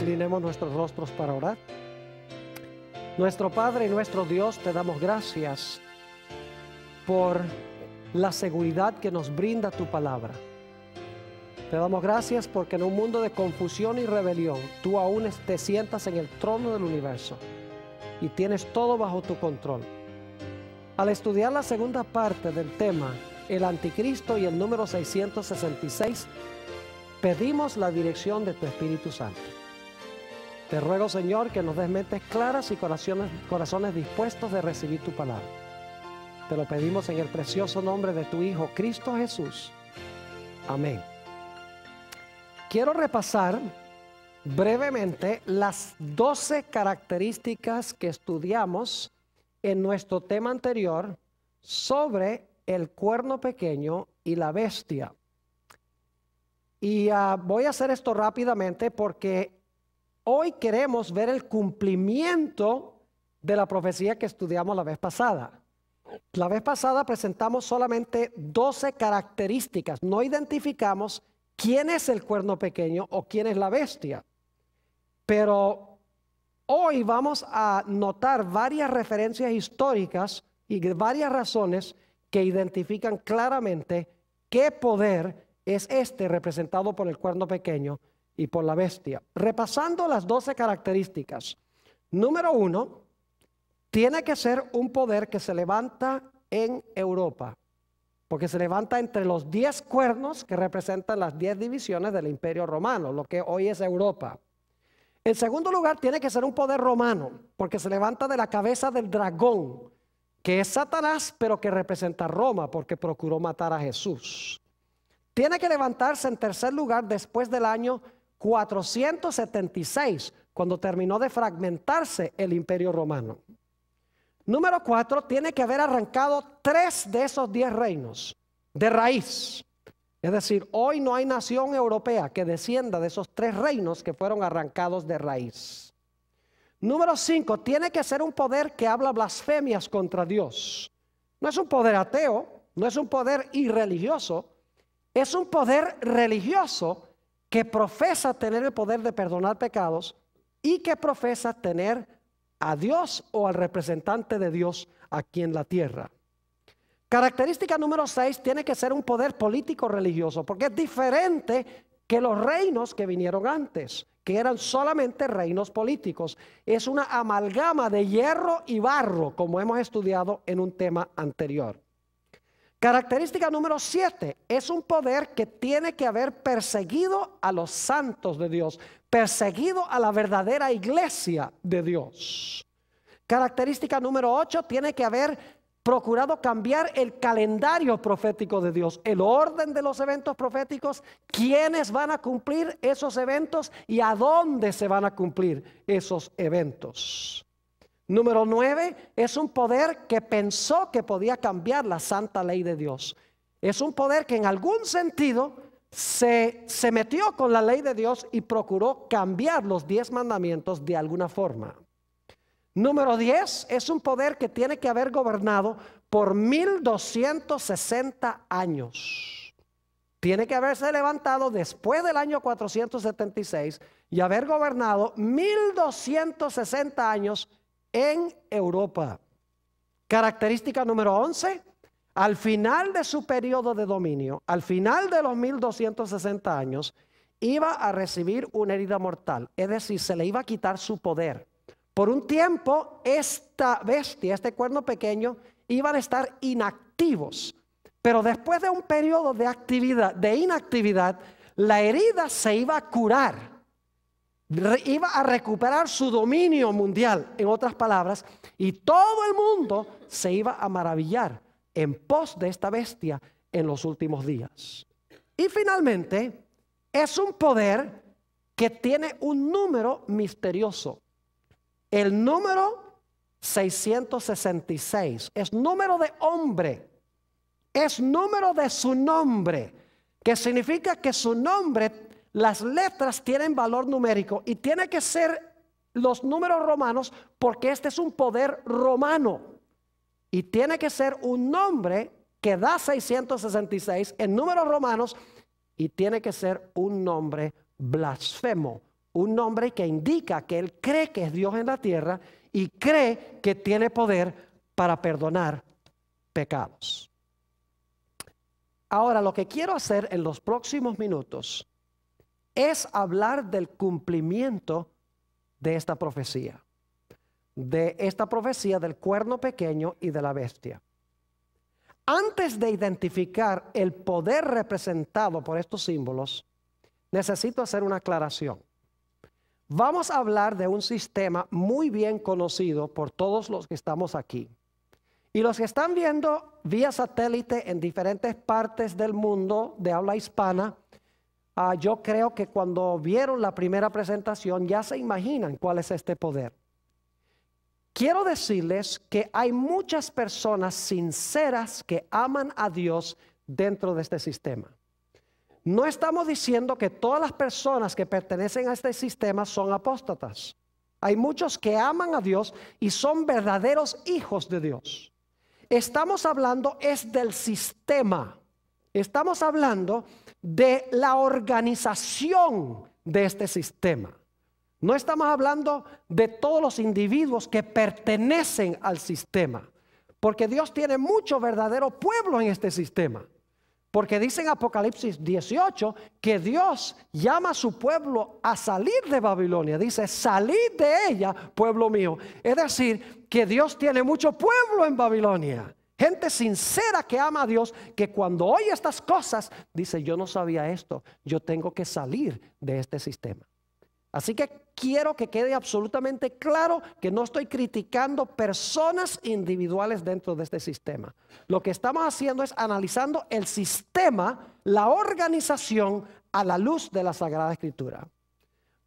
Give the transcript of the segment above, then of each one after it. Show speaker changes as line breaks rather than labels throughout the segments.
Inclinemos nuestros rostros para orar. Nuestro Padre y nuestro Dios, te damos gracias por la seguridad que nos brinda tu palabra. Te damos gracias porque en un mundo de confusión y rebelión, tú aún te sientas en el trono del universo y tienes todo bajo tu control. Al estudiar la segunda parte del tema, el anticristo y el número 666, pedimos la dirección de tu Espíritu Santo. Te ruego, Señor, que nos des mentes claras y corazones dispuestos de recibir tu palabra. Te lo pedimos en el precioso nombre de tu Hijo, Cristo Jesús. Amén. Quiero repasar brevemente las 12 características que estudiamos en nuestro tema anterior sobre el cuerno pequeño y la bestia. Y voy a hacer esto rápidamente porque hoy queremos ver el cumplimiento de la profecía que estudiamos la vez pasada. La vez pasada presentamos solamente 12 características. No identificamos quién es el cuerno pequeño o quién es la bestia. Pero hoy vamos a notar varias referencias históricas y varias razones que identifican claramente qué poder es este representado por el cuerno pequeño y por la bestia. Repasando las 12 características. Número 1, tiene que ser un poder que se levanta en Europa, porque se levanta entre los 10 cuernos que representan las 10 divisiones del Imperio Romano, lo que hoy es Europa. En segundo lugar, tiene que ser un poder romano, porque se levanta de la cabeza del dragón, que es Satanás, pero que representa a Roma, porque procuró matar a Jesús. Tiene que levantarse en tercer lugar después del año 476, cuando terminó de fragmentarse el Imperio Romano. Número 4, tiene que haber arrancado 3 de esos 10 reinos de raíz. Es decir, hoy no hay nación europea que descienda de esos 3 reinos que fueron arrancados de raíz. Número 5, tiene que ser un poder que habla blasfemias contra Dios. No es un poder ateo, no es un poder irreligioso, es un poder religioso que profesa tener el poder de perdonar pecados y que profesa tener a Dios o al representante de Dios aquí en la tierra. Característica número 6, tiene que ser un poder político religioso, porque es diferente que los reinos que vinieron antes, que eran solamente reinos políticos. Es una amalgama de hierro y barro, como hemos estudiado en un tema anterior. Característica número 7, es un poder que tiene que haber perseguido a los santos de Dios, perseguido a la verdadera iglesia de Dios. Característica número 8, tiene que haber procurado cambiar el calendario profético de Dios, el orden de los eventos proféticos, quiénes van a cumplir esos eventos y a dónde se van a cumplir esos eventos. Número 9, es un poder que pensó que podía cambiar la santa ley de Dios. Es un poder que en algún sentido se metió con la ley de Dios y procuró cambiar los 10 mandamientos de alguna forma. Número 10, es un poder que tiene que haber gobernado por 1260 años. Tiene que haberse levantado después del año 476 y haber gobernado 1260 años en Europa. Característica número 11, al final de su periodo de dominio, al final de los 1260 años, iba a recibir una herida mortal, es decir, se le iba a quitar su poder. Por un tiempo, esta bestia, este cuerno pequeño, iban a estar inactivos, pero después de un periodo de inactividad, la herida se iba a curar. Iba a recuperar su dominio mundial, en otras palabras, y todo el mundo se iba a maravillar en pos de esta bestia en los últimos días. Y finalmente, es un poder que tiene un número misterioso. El número 666 es número de hombre, es número de su nombre, que significa que su nombre, las letras tienen valor numérico y tiene que ser los números romanos porque este es un poder romano y tiene que ser un nombre que da 666 en números romanos y tiene que ser un nombre blasfemo un nombre que indica que Él cree que es Dios en la tierra y cree que tiene poder para perdonar pecados. Ahora, lo que quiero hacer en los próximos minutos es hablar del cumplimiento de esta profecía. De esta profecía del cuerno pequeño y de la bestia. Antes de identificar el poder representado por estos símbolos, necesito hacer una aclaración. Vamos a hablar de un sistema muy bien conocido por todos los que estamos aquí. Y los que están viendo vía satélite en diferentes partes del mundo de habla hispana, yo creo que cuando vieron la primera presentación ya se imaginan cuál es este poder. Quiero decirles que hay muchas personas sinceras que aman a Dios dentro de este sistema. No estamos diciendo que todas las personas que pertenecen a este sistema son apóstatas. Hay muchos que aman a Dios y son verdaderos hijos de Dios. Estamos hablando es del sistema. Estamos hablando de la organización de este sistema. No estamos hablando de todos los individuos que pertenecen al sistema. Porque Dios tiene mucho verdadero pueblo en este sistema. Porque dice en Apocalipsis 18 que Dios llama a su pueblo a salir de Babilonia. Dice, salid de ella, pueblo mío. Es decir, que Dios tiene mucho pueblo en Babilonia. Gente sincera que ama a Dios, que cuando oye estas cosas, dice, yo no sabía esto. Yo tengo que salir de este sistema. Así que quiero que quede absolutamente claro que no estoy criticando personas individuales dentro de este sistema. Lo que estamos haciendo es analizando el sistema, la organización a la luz de la Sagrada Escritura.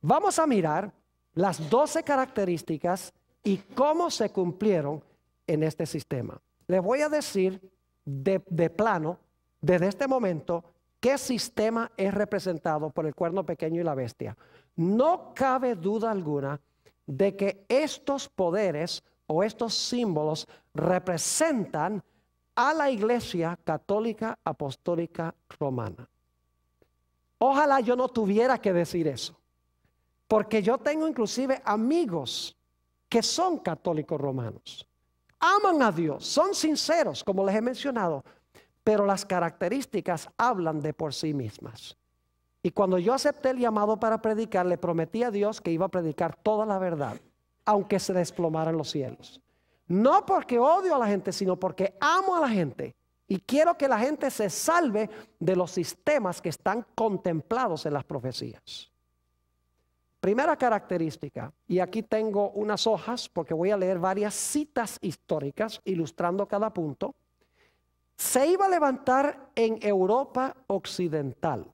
Vamos a mirar las 12 características y cómo se cumplieron en este sistema. Les voy a decir de plano, desde este momento, qué sistema es representado por el cuerno pequeño y la bestia. No cabe duda alguna de que estos poderes o estos símbolos representan a la Iglesia Católica Apostólica Romana. Ojalá yo no tuviera que decir eso, porque yo tengo inclusive amigos que son católicos romanos. Aman a Dios, son sinceros, como les he mencionado, pero las características hablan de por sí mismas. Y cuando yo acepté el llamado para predicar, le prometí a Dios que iba a predicar toda la verdad, aunque se desplomaran los cielos. No porque odio a la gente, sino porque amo a la gente. Y quiero que la gente se salve de los sistemas que están contemplados en las profecías. Primera característica, y aquí tengo unas hojas porque voy a leer varias citas históricas ilustrando cada punto. Se iba a levantar en Europa occidental.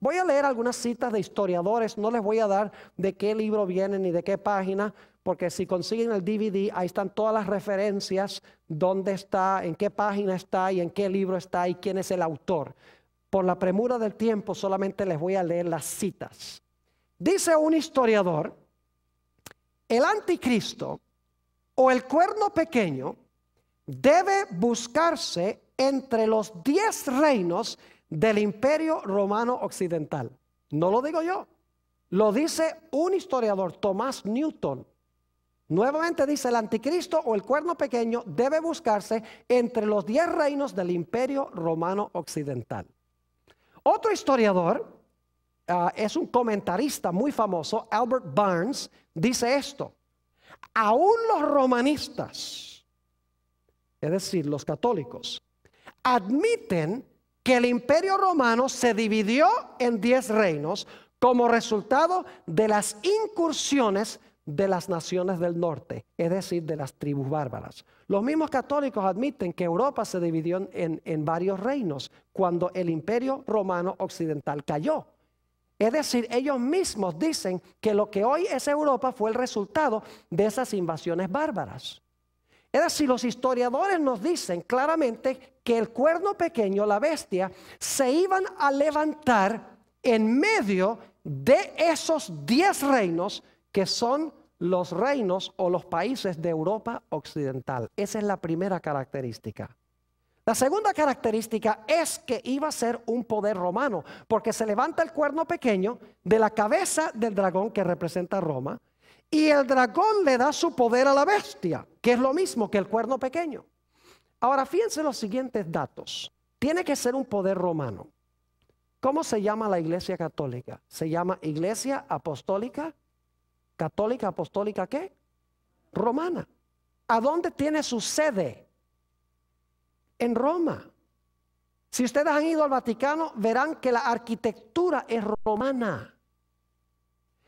Voy a leer algunas citas de historiadores, no les voy a dar de qué libro vienen ni de qué página, porque si consiguen el DVD, ahí están todas las referencias, dónde está, en qué página está y en qué libro está y quién es el autor. Por la premura del tiempo solamente les voy a leer las citas. Dice un historiador, el anticristo o el cuerno pequeño debe buscarse entre los 10 reinos del Imperio Romano Occidental. No lo digo yo, lo dice un historiador, Thomas Newton. Nuevamente dice, el anticristo o el cuerno pequeño debe buscarse entre los 10 reinos del Imperio Romano Occidental. Otro historiador, es un comentarista muy famoso, Albert Barnes, dice esto: aún los romanistas, es decir, los católicos, admiten que el Imperio Romano se dividió en 10 reinos como resultado de las incursiones de las naciones del norte, es decir, de las tribus bárbaras. Los mismos católicos admiten que Europa se dividió en varios reinos cuando el Imperio Romano Occidental cayó. Es decir, ellos mismos dicen que lo que hoy es Europa fue el resultado de esas invasiones bárbaras. Es decir, los historiadores nos dicen claramente que el cuerno pequeño, la bestia, se iban a levantar en medio de esos 10 reinos que son los reinos o los países de Europa occidental. Esa es la primera característica. La segunda característica es que iba a ser un poder romano, porque se levanta el cuerno pequeño de la cabeza del dragón que representa Roma, y el dragón le da su poder a la bestia, que es lo mismo que el cuerno pequeño. Ahora fíjense los siguientes datos. Tiene que ser un poder romano. ¿Cómo se llama la Iglesia Católica? Se llama Iglesia Apostólica, Católica, Apostólica, ¿qué? Romana. ¿A dónde tiene su sede? En Roma. Si ustedes han ido al Vaticano, verán que la arquitectura es romana.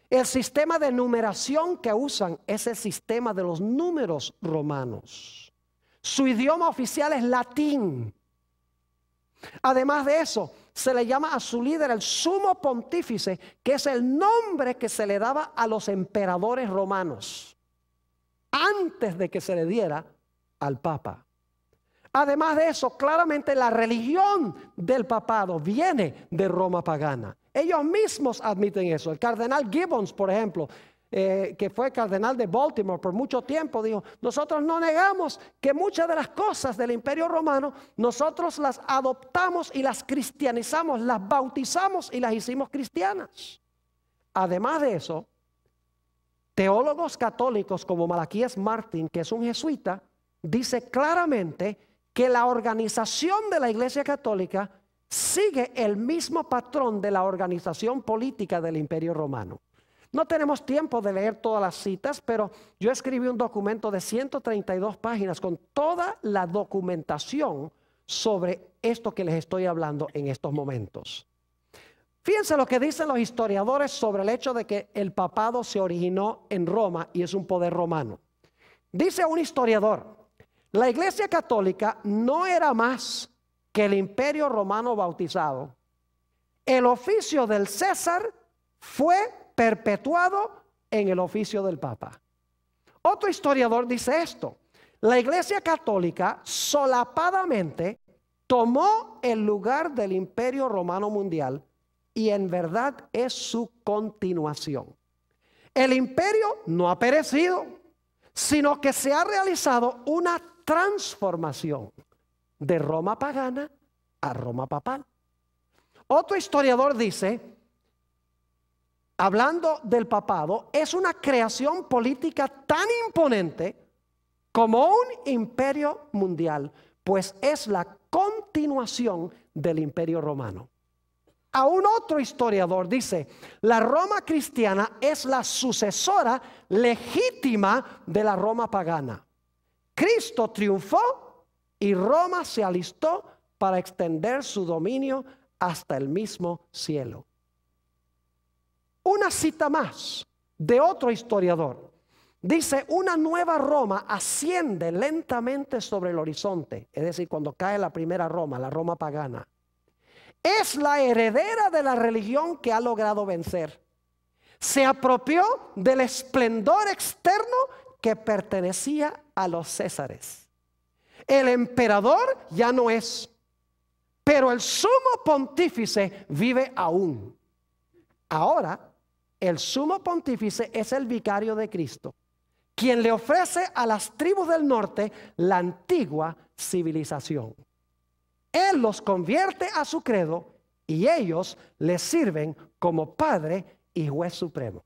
El sistema de numeración que usan es el sistema de los números romanos. Su idioma oficial es latín. Además de eso, se le llama a su líder el sumo pontífice, que es el nombre que se le daba a los emperadores romanos antes de que se le diera al papa. Además de eso, claramente la religión del papado viene de Roma pagana. Ellos mismos admiten eso. El cardenal Gibbons, por ejemplo, que fue cardenal de Baltimore por mucho tiempo, dijo: nosotros no negamos que muchas de las cosas del Imperio Romano nosotros las adoptamos y las cristianizamos, las bautizamos y las hicimos cristianas. Además de eso, teólogos católicos como Malaquías Martín, que es un jesuita, dice claramente que la organización de la Iglesia Católica sigue el mismo patrón de la organización política del Imperio Romano. No tenemos tiempo de leer todas las citas, pero yo escribí un documento de 132 páginas con toda la documentación sobre esto que les estoy hablando en estos momentos. Fíjense lo que dicen los historiadores sobre el hecho de que el papado se originó en Roma y es un poder romano. Dice un historiador: la Iglesia Católica no era más que el Imperio Romano bautizado. El oficio del César fue perpetuado en el oficio del Papa. Otro historiador dice esto: la Iglesia Católica solapadamente tomó el lugar del Imperio Romano Mundial y en verdad es su continuación. El imperio no ha perecido, sino que se ha realizado una transformación de Roma pagana a Roma papal. Otro historiador dice, hablando del papado, es una creación política tan imponente como un imperio mundial, pues es la continuación del imperio romano. Aún otro historiador dice, la Roma cristiana es la sucesora legítima de la Roma pagana. Cristo triunfó y Roma se alistó para extender su dominio hasta el mismo cielo. Una cita más de otro historiador. Dice, una nueva Roma asciende lentamente sobre el horizonte. Es decir, cuando cae la primera Roma, la Roma pagana. Es la heredera de la religión que ha logrado vencer. Se apropió del esplendor externo que pertenecía a los césares. El emperador ya no es, pero el sumo pontífice vive aún. Ahora, el sumo pontífice es el vicario de Cristo, quien le ofrece a las tribus del norte la antigua civilización. Él los convierte a su credo y ellos le sirven como Padre y Juez Supremo.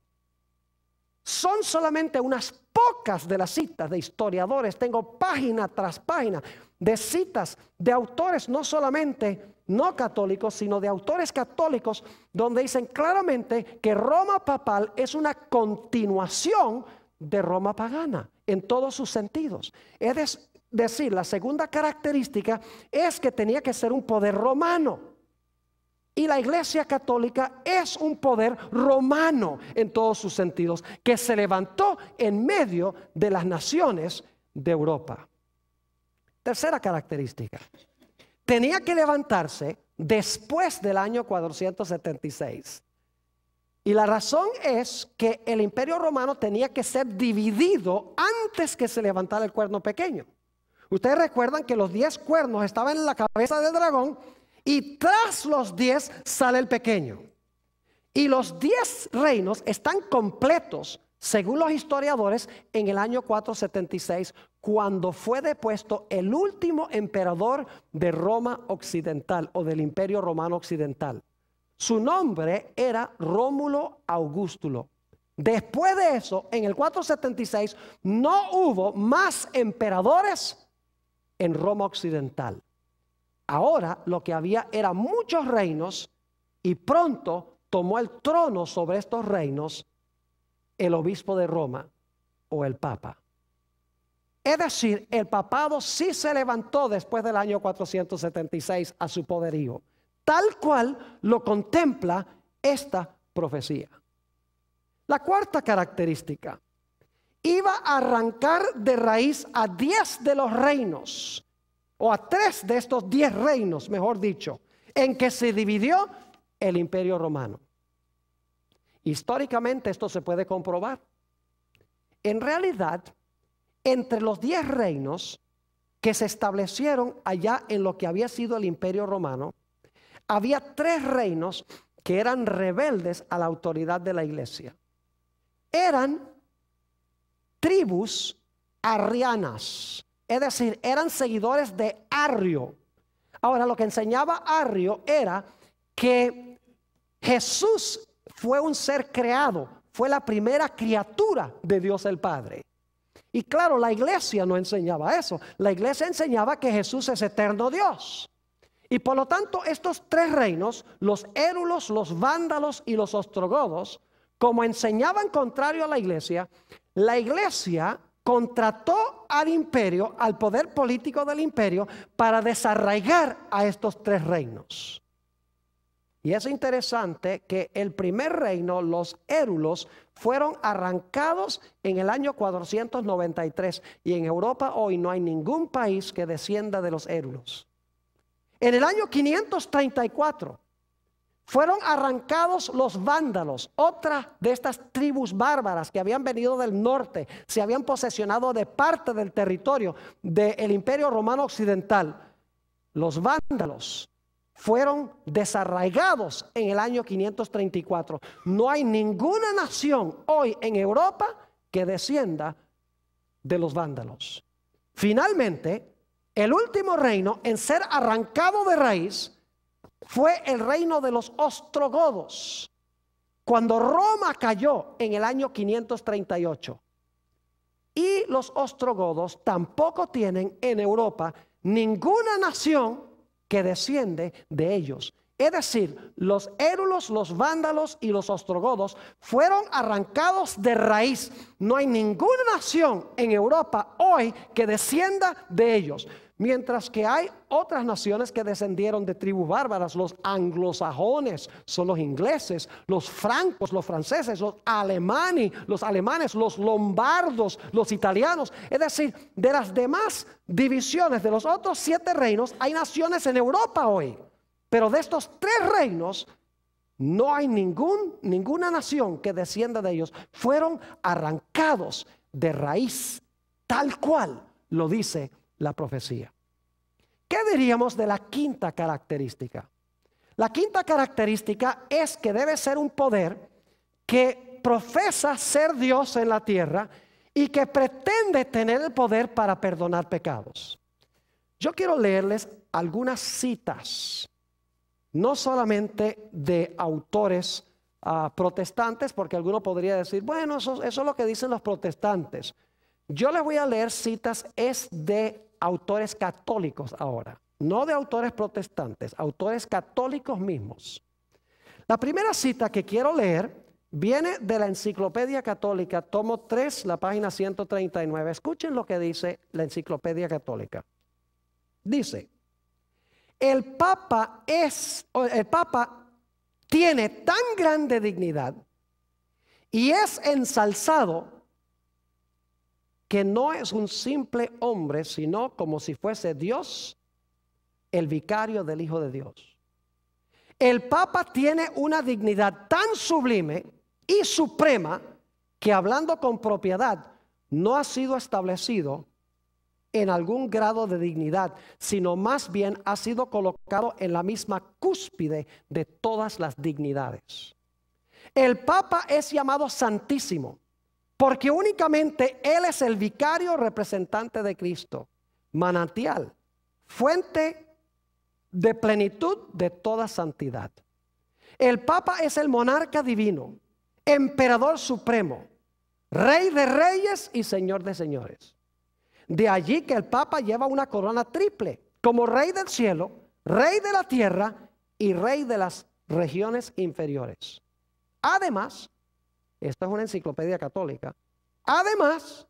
Son solamente unas pocas de las citas de historiadores. Tengo página tras página de citas de autores no solamente no católicos, sino de autores católicos, donde dicen claramente que Roma papal es una continuación de Roma pagana en todos sus sentidos. Es decir, la segunda característica es que tenía que ser un poder romano. Y la Iglesia Católica es un poder romano en todos sus sentidos, que se levantó en medio de las naciones de Europa. Tercera característica. Tenía que levantarse después del año 476. Y la razón es que el Imperio Romano tenía que ser dividido antes que se levantara el cuerno pequeño. Ustedes recuerdan que los 10 cuernos estaban en la cabeza del dragón y tras los 10 sale el pequeño. Y los 10 reinos están completos según los historiadores, en el año 476, cuando fue depuesto el último emperador de Roma Occidental o del Imperio Romano Occidental. Su nombre era Rómulo Augustulo. Después de eso, en el 476, no hubo más emperadores en Roma Occidental. Ahora lo que había eran muchos reinos y pronto tomó el trono sobre estos reinos el obispo de Roma o el papa. Es decir, el papado sí se levantó después del año 476 a su poderío, tal cual lo contempla esta profecía. La cuarta característica: iba a arrancar de raíz a 10 de los reinos, o a 3 de estos 10 reinos, mejor dicho, en que se dividió el Imperio Romano. Históricamente esto se puede comprobar. En realidad, entre los 10 reinos que se establecieron allá en lo que había sido el Imperio Romano, había 3 reinos que eran rebeldes a la autoridad de la iglesia. Eran tribus arrianas, es decir, eran seguidores de Arrio. Ahora, lo que enseñaba Arrio era que Jesús fue un ser creado, fue la primera criatura de Dios el Padre. Y claro, la iglesia no enseñaba eso. La iglesia enseñaba que Jesús es eterno Dios. Y por lo tanto, estos 3 reinos, los érulos, los vándalos y los ostrogodos, como enseñaban contrario a la iglesia contrató al imperio, al poder político del imperio, para desarraigar a estos 3 reinos. Y es interesante que el primer reino, los érulos, fueron arrancados en el año 493. Y en Europa hoy no hay ningún país que descienda de los érulos. En el año 534 fueron arrancados los vándalos, otra de estas tribus bárbaras que habían venido del norte, se habían posesionado de parte del territorio del Imperio Romano Occidental. Los vándalos fueron desarraigados en el año 534. No hay ninguna nación hoy en Europa que descienda de los vándalos. Finalmente, el último reino en ser arrancado de raíz fue el reino de los ostrogodos, cuando Roma cayó en el año 538. Y los ostrogodos tampoco tienen en Europa ninguna nación que desciende de ellos. Es decir, los érulos, los vándalos y los ostrogodos fueron arrancados de raíz. No hay ninguna nación en Europa hoy que descienda de ellos. Mientras que hay otras naciones que descendieron de tribus bárbaras. Los anglosajones son los ingleses, los francos, los franceses, los alemanes, los lombardos, los italianos. Es decir, de las demás divisiones de los otros 7 reinos, hay naciones en Europa hoy. Pero de estos 3 reinos, no hay ninguna nación que descienda de ellos. Fueron arrancados de raíz, tal cual lo dice la profecía. ¿Qué diríamos de la quinta característica? La quinta característica es que debe ser un poder que profesa ser Dios en la tierra y que pretende tener el poder para perdonar pecados. Yo quiero leerles algunas citas, no solamente de autores protestantes, porque alguno podría decir, bueno, eso es lo que dicen los protestantes. Yo les voy a leer citas de autores católicos ahora, no de autores protestantes, autores católicos mismos. La primera cita que quiero leer viene de la Enciclopedia Católica, tomo 3, la página 139. Escuchen lo que dice la Enciclopedia Católica. Dice: el Papa tiene tan grande dignidad y es ensalzado que no es un simple hombre, sino como si fuese Dios, el vicario del Hijo de Dios. El Papa tiene una dignidad tan sublime y suprema que, hablando con propiedad, no ha sido establecido en algún grado de dignidad, sino más bien ha sido colocado en la misma cúspide de todas las dignidades. El Papa es llamado Santísimo porque únicamente Él es el vicario representante de Cristo, manantial, fuente de plenitud de toda santidad. El Papa es el monarca divino, emperador supremo, Rey de reyes y Señor de señores. De allí que el Papa lleva una corona triple, como Rey del cielo, Rey de la tierra y Rey de las regiones inferiores. Además, esto es una enciclopedia católica, además,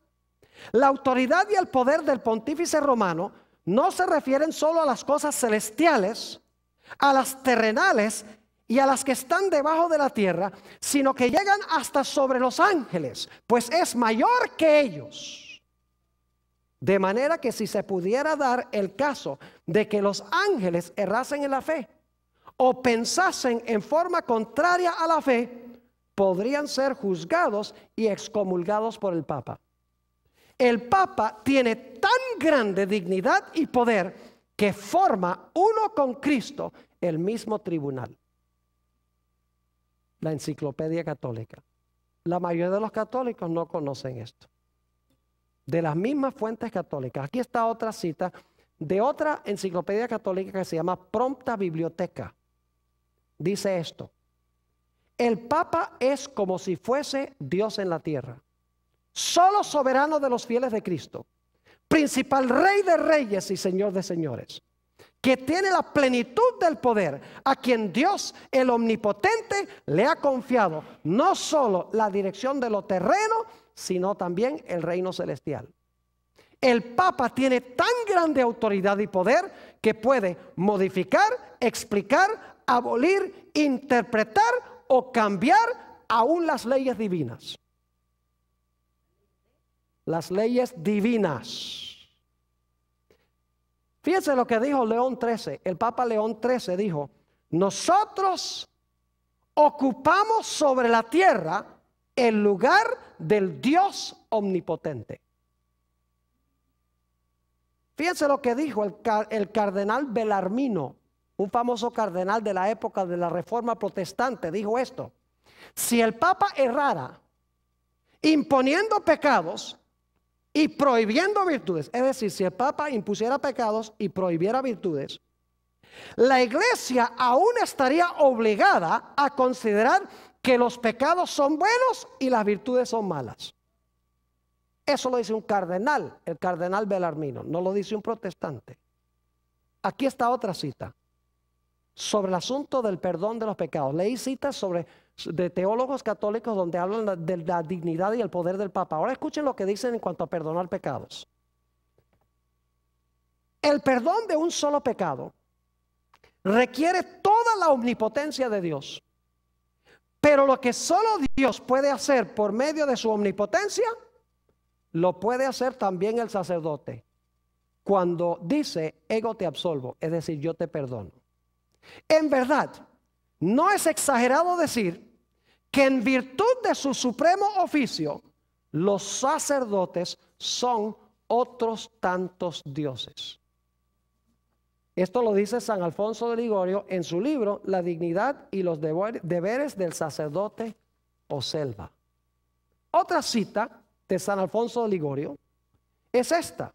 la autoridad y el poder del pontífice romano no se refieren solo a las cosas celestiales, a las terrenales y a las que están debajo de la tierra, sino que llegan hasta sobre los ángeles, pues es mayor que ellos. De manera que si se pudiera dar el caso de que los ángeles errasen en la fe o pensasen en forma contraria a la fe, podrían ser juzgados y excomulgados por el Papa. El Papa tiene tan grande dignidad y poder que forma uno con Cristo el mismo tribunal. La enciclopedia católica. La mayoría de los católicos no conocen esto. De las mismas fuentes católicas. Aquí está otra cita de otra enciclopedia católica que se llama Prompta Biblioteca. Dice esto: el Papa es como si fuese Dios en la tierra, solo soberano de los fieles de Cristo, principal Rey de reyes y Señor de señores, que tiene la plenitud del poder, a quien Dios el omnipotente le ha confiado no solo la dirección de lo terreno, sino también el reino celestial. El Papa tiene tan grande autoridad y poder que puede modificar, explicar, abolir, interpretar o cambiar aún las leyes divinas. Las leyes divinas. Fíjense lo que dijo León XIII. El Papa León XIII dijo: nosotros ocupamos sobre la tierra el lugar del Dios omnipotente. Fíjense lo que dijo el cardenal Bellarmino, un famoso cardenal de la época de la Reforma Protestante. Dijo esto: si el Papa errara imponiendo pecados y prohibiendo virtudes, es decir, si el Papa impusiera pecados y prohibiera virtudes, la Iglesia aún estaría obligada a considerar que los pecados son buenos y las virtudes son malas. Eso lo dice un cardenal, el cardenal Bellarmino, no lo dice un protestante. Aquí está otra cita sobre el asunto del perdón de los pecados. Leí citas de teólogos católicos donde hablan de la dignidad y el poder del Papa. Ahora escuchen lo que dicen en cuanto a perdonar pecados. El perdón de un solo pecado requiere toda la omnipotencia de Dios. Pero lo que solo Dios puede hacer por medio de su omnipotencia, lo puede hacer también el sacerdote. Cuando dice, ego te absolvo, es decir, yo te perdono. En verdad, no es exagerado decir que en virtud de su supremo oficio, los sacerdotes son otros tantos dioses. Esto lo dice San Alfonso de Ligorio en su libro La dignidad y los deberes del sacerdote o selva. Otra cita de San Alfonso de Ligorio es esta.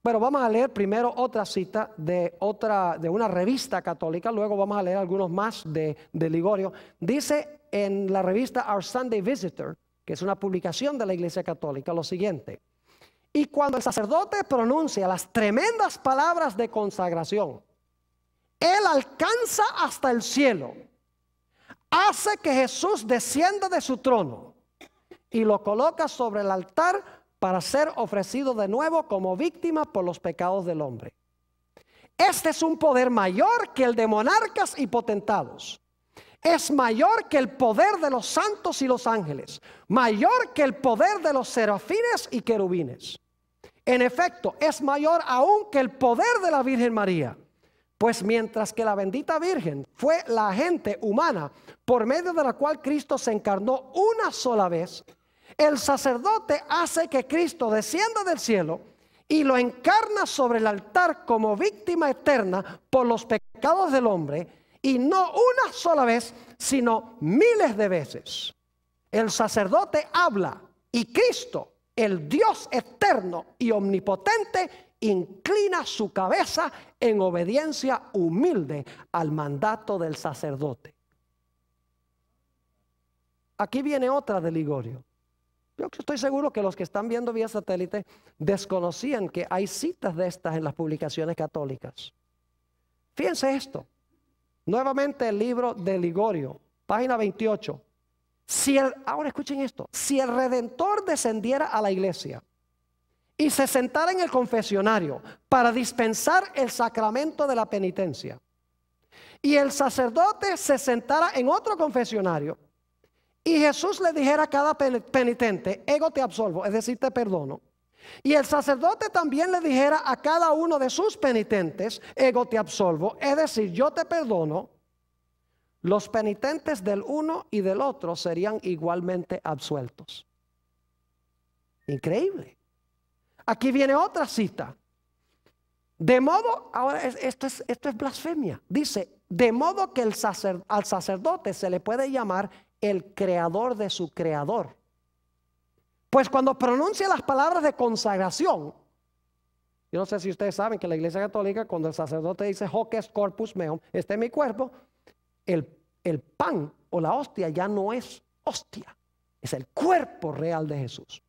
Pero vamos a leer primero otra cita de una revista católica, luego vamos a leer algunos más de Ligorio. Dice en la revista Our Sunday Visitor, que es una publicación de la Iglesia Católica, lo siguiente: y cuando el sacerdote pronuncia las tremendas palabras de consagración, él alcanza hasta el cielo, hace que Jesús descienda de su trono y lo coloca sobre el altar para ser ofrecido de nuevo como víctima por los pecados del hombre. Este es un poder mayor que el de monarcas y potentados. Es mayor que el poder de los santos y los ángeles, mayor que el poder de los serafines y querubines. En efecto, es mayor aún que el poder de la Virgen María, pues mientras que la bendita Virgen fue la agente humana por medio de la cual Cristo se encarnó una sola vez, el sacerdote hace que Cristo descienda del cielo y lo encarna sobre el altar como víctima eterna por los pecados del hombre, y no una sola vez, sino miles de veces. El sacerdote habla Y Cristo, el Dios eterno y omnipotente, inclina su cabeza en obediencia humilde al mandato del sacerdote. Aquí viene otra de Ligorio. Yo estoy seguro que los que están viendo vía satélite desconocían que hay citas de estas en las publicaciones católicas. Fíjense esto. Nuevamente el libro de Ligorio, página 28. Ahora escuchen esto. Si el Redentor descendiera a la iglesia y se sentara en el confesionario para dispensar el sacramento de la penitencia, y el sacerdote se sentara en otro confesionario, y Jesús le dijera a cada penitente, ego te absolvo, es decir, te perdono, y el sacerdote también le dijera a cada uno de sus penitentes, ego te absolvo, es decir, yo te perdono, los penitentes del uno y del otro serían igualmente absueltos. Increíble. Aquí viene otra cita. De modo, ahora esto es blasfemia. Dice, de modo que al sacerdote se le puede llamar el creador de su creador. Pues cuando pronuncia las palabras de consagración, yo no sé si ustedes saben que la Iglesia Católica, cuando el sacerdote dice hoc est corpus meum, este es mi cuerpo, el pan o la hostia ya no es hostia, es el cuerpo real de Jesús.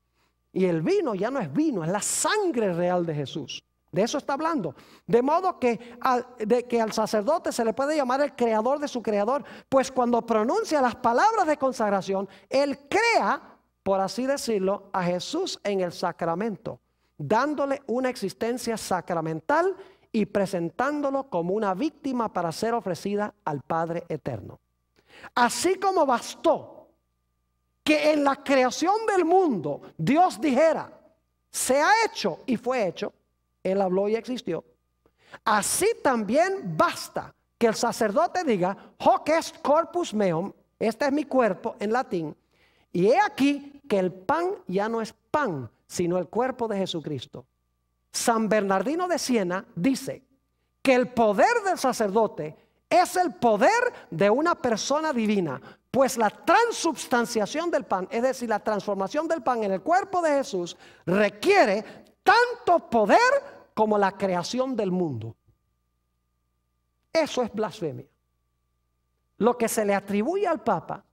Y el vino ya no es vino, es la sangre real de Jesús. De eso está hablando. De modo que al sacerdote se le puede llamar el creador de su creador, pues cuando pronuncia las palabras de consagración, él crea, por así decirlo, a Jesús en el sacramento, dándole una existencia sacramental y presentándolo como una víctima para ser ofrecida al Padre eterno. Así como bastó que en la creación del mundo Dios dijera, se ha hecho y fue hecho, Él habló y existió, así también basta que el sacerdote diga, hoc est corpus meum, este es mi cuerpo en latín, y he aquí que el pan ya no es pan, sino el cuerpo de Jesucristo. San Bernardino de Siena dice que el poder del sacerdote es el poder de una persona divina, pues la transubstanciación del pan, es decir, la transformación del pan en el cuerpo de Jesús, requiere tanto poder como la creación del mundo. Eso es blasfemia. Lo que se le atribuye al Papa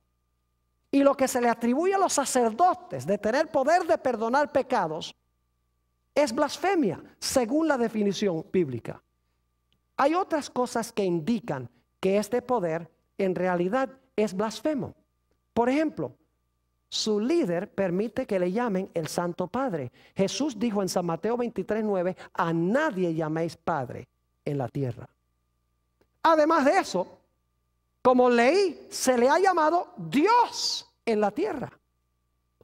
y lo que se le atribuye a los sacerdotes de tener poder de perdonar pecados es blasfemia, según la definición bíblica. Hay otras cosas que indican que este poder en realidad es blasfemo. Por ejemplo, su líder permite que le llamen el Santo Padre. Jesús dijo en San Mateo 23:9, a nadie llaméis Padre en la tierra. Además de eso, como leí, se le ha llamado Dios en la tierra.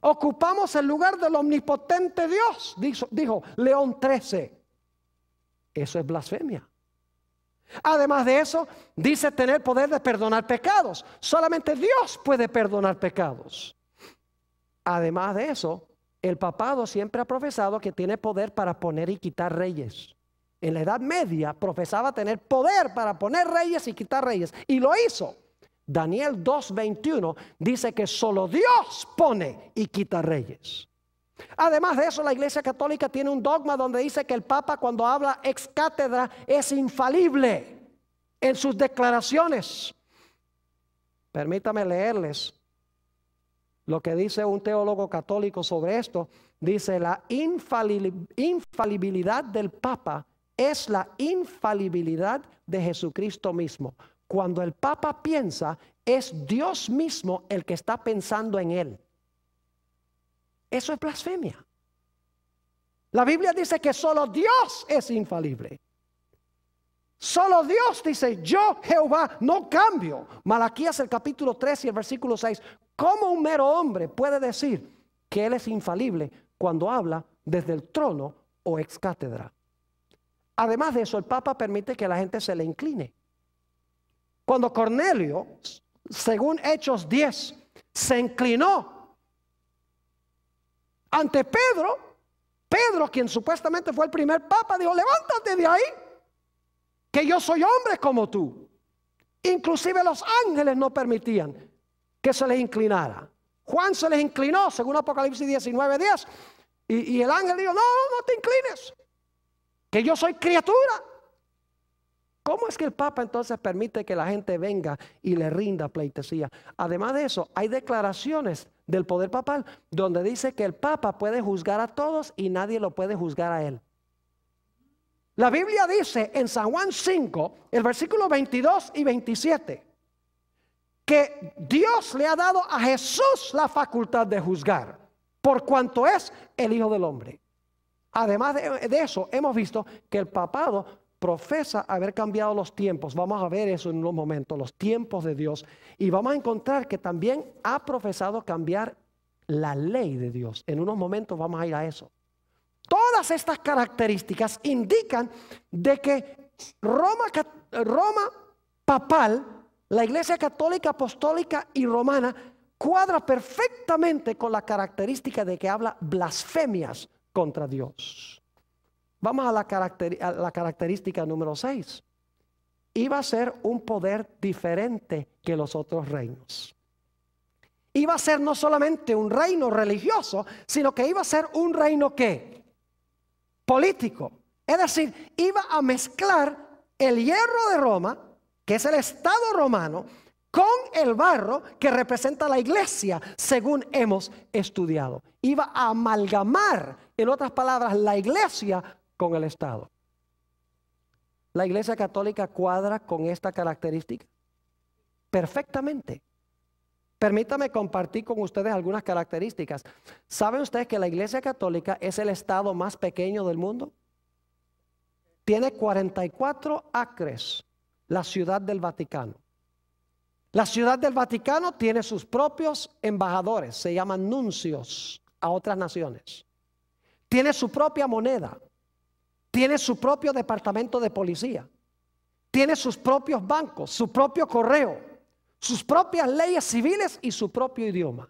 Ocupamos el lugar del omnipotente Dios, dijo León XIII. Eso es blasfemia. Además de eso, dice tener poder de perdonar pecados. Solamente Dios puede perdonar pecados. Además de eso, el papado siempre ha profesado que tiene poder para poner y quitar reyes. En la Edad Media profesaba tener poder para poner reyes y quitar reyes. Y lo hizo. Daniel 2:21 dice que solo Dios pone y quita reyes. Además de eso, la Iglesia Católica tiene un dogma donde dice que el Papa, cuando habla ex cátedra, es infalible en sus declaraciones. Permítame leerles lo que dice un teólogo católico sobre esto. Dice, la infalibilidad del Papa es la infalibilidad de Jesucristo mismo. Cuando el Papa piensa, es Dios mismo el que está pensando en él. Eso es blasfemia. La Biblia dice que solo Dios es infalible. Solo Dios dice, yo Jehová no cambio. Malaquías el capítulo 3 y el versículo 6. ¿Cómo un mero hombre puede decir que él es infalible cuando habla desde el trono o ex cátedra? Además de eso, el Papa permite que la gente se le incline. Cuando Cornelio, según Hechos 10, se inclinó ante Pedro, quien supuestamente fue el primer papa, dijo, levántate de ahí, que yo soy hombre como tú. Inclusive los ángeles no permitían que se les inclinara. Juan se les inclinó, según Apocalipsis 19:10. Y el ángel dijo, no te inclines, que yo soy criatura. ¿Cómo es que el Papa entonces permite que la gente venga y le rinda pleitesía? Además de eso, hay declaraciones del poder papal donde dice que el Papa puede juzgar a todos y nadie lo puede juzgar a él. La Biblia dice en San Juan 5, el versículo 22 y 27, que Dios le ha dado a Jesús la facultad de juzgar, por cuanto es el Hijo del Hombre. Además de eso, hemos visto que el papado profesa haber cambiado los tiempos. Vamos a ver eso en unos momentos, los tiempos de Dios. Y vamos a encontrar que también ha profesado cambiar la ley de Dios. En unos momentos vamos a ir a eso. Todas estas características indican de que Roma papal, la Iglesia Católica, Apostólica y Romana, cuadra perfectamente con la característica de que habla blasfemias contra Dios. Vamos a la característica número 6. Iba a ser un poder diferente que los otros reinos. Iba a ser no solamente un reino religioso, sino que iba a ser un reino ¿qué? Político. Es decir, iba a mezclar el hierro de Roma, que es el Estado romano, con el barro que representa la iglesia, según hemos estudiado. Iba a amalgamar, en otras palabras, la iglesia con el Estado. ¿La Iglesia Católica cuadra con esta característica? Perfectamente. Permítame compartir con ustedes algunas características. ¿Saben ustedes que la Iglesia Católica es el Estado más pequeño del mundo? Tiene 44 acres, la Ciudad del Vaticano. La Ciudad del Vaticano tiene sus propios embajadores, se llaman nuncios a otras naciones. Tiene su propia moneda, tiene su propio departamento de policía, tiene sus propios bancos, su propio correo, sus propias leyes civiles y su propio idioma.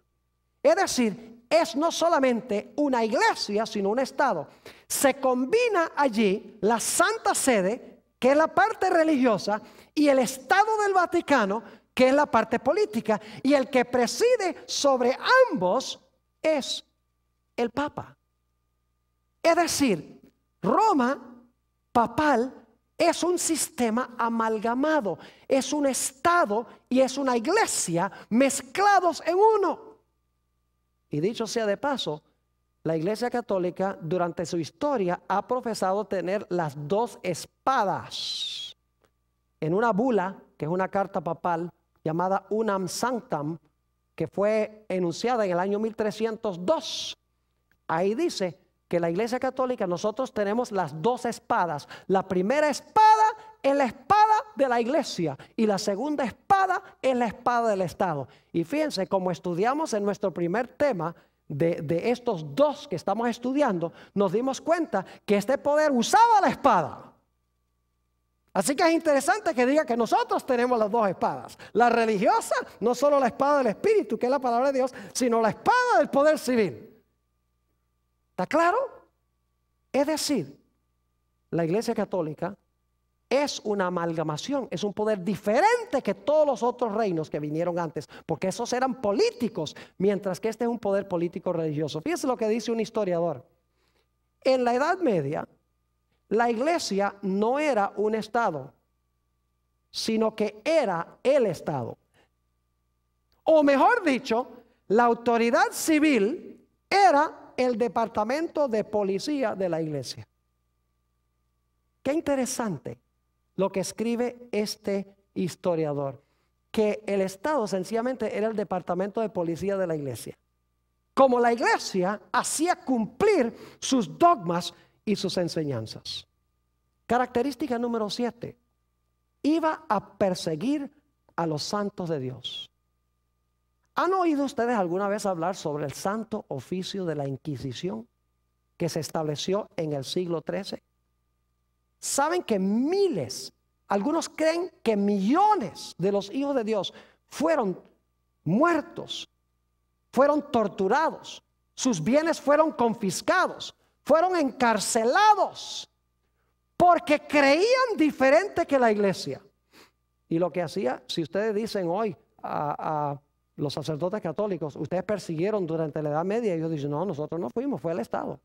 Es decir, es no solamente una iglesia, sino un Estado. Se combina allí la Santa Sede, que es la parte religiosa, y el Estado del Vaticano, que es la parte política, y el que preside sobre ambos es el Papa. Es decir, Roma papal es un sistema amalgamado, es un Estado y es una iglesia mezclados en uno. Y dicho sea de paso, la Iglesia Católica durante su historia ha profesado tener las dos espadas. En una bula, que es una carta papal, llamada Unam Sanctam, que fue enunciada en el año 1302. Ahí dice que la Iglesia Católica, nosotros tenemos las dos espadas. La primera espada es la espada de la iglesia y la segunda espada es la espada del Estado. Y fíjense, como estudiamos en nuestro primer tema de estos dos que estamos estudiando, nos dimos cuenta que este poder usaba la espada. Así que es interesante que diga que nosotros tenemos las dos espadas. La religiosa, no solo la espada del Espíritu, que es la palabra de Dios, sino la espada del poder civil. ¿Está claro? Es decir, la Iglesia Católica es una amalgamación, es un poder diferente que todos los otros reinos que vinieron antes, porque esos eran políticos, mientras que este es un poder político religioso. Fíjense lo que dice un historiador. En la Edad Media, la iglesia no era un Estado, sino que era el Estado. O mejor dicho, la autoridad civil era el departamento de policía de la iglesia. Qué interesante lo que escribe este historiador, que el Estado sencillamente era el departamento de policía de la iglesia. Como la iglesia hacía cumplir sus dogmas y sus enseñanzas. Característica número 7. Iba a perseguir a los santos de Dios. ¿Han oído ustedes alguna vez hablar sobre el santo oficio de la Inquisición que se estableció en el siglo XIII? Saben que miles, algunos creen que millones de los hijos de Dios fueron muertos, fueron torturados, sus bienes fueron confiscados, fueron encarcelados porque creían diferente que la iglesia. Y lo que hacía, si ustedes dicen hoy a los sacerdotes católicos, ustedes persiguieron durante la Edad Media. Y ellos dicen, no, nosotros no fuimos, fue el Estado.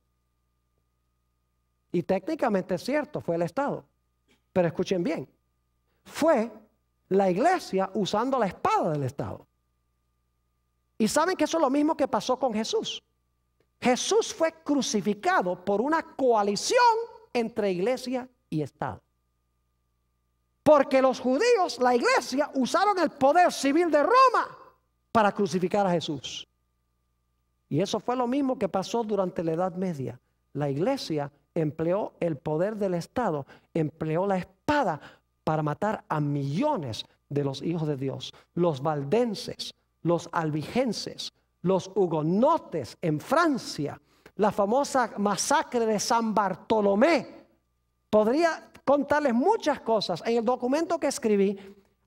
Y técnicamente es cierto, fue el Estado. Pero escuchen bien, fue la iglesia usando la espada del Estado. Y saben que eso es lo mismo que pasó con Jesús. Jesús fue crucificado por una coalición entre iglesia y Estado. Porque los judíos, la iglesia, usaron el poder civil de Roma para crucificar a Jesús. Y eso fue lo mismo que pasó durante la Edad Media. La iglesia empleó el poder del Estado, empleó la espada para matar a millones de los hijos de Dios. Los valdenses, los albigenses, los hugonotes en Francia, la famosa masacre de San Bartolomé. Podría contarles muchas cosas. En el documento que escribí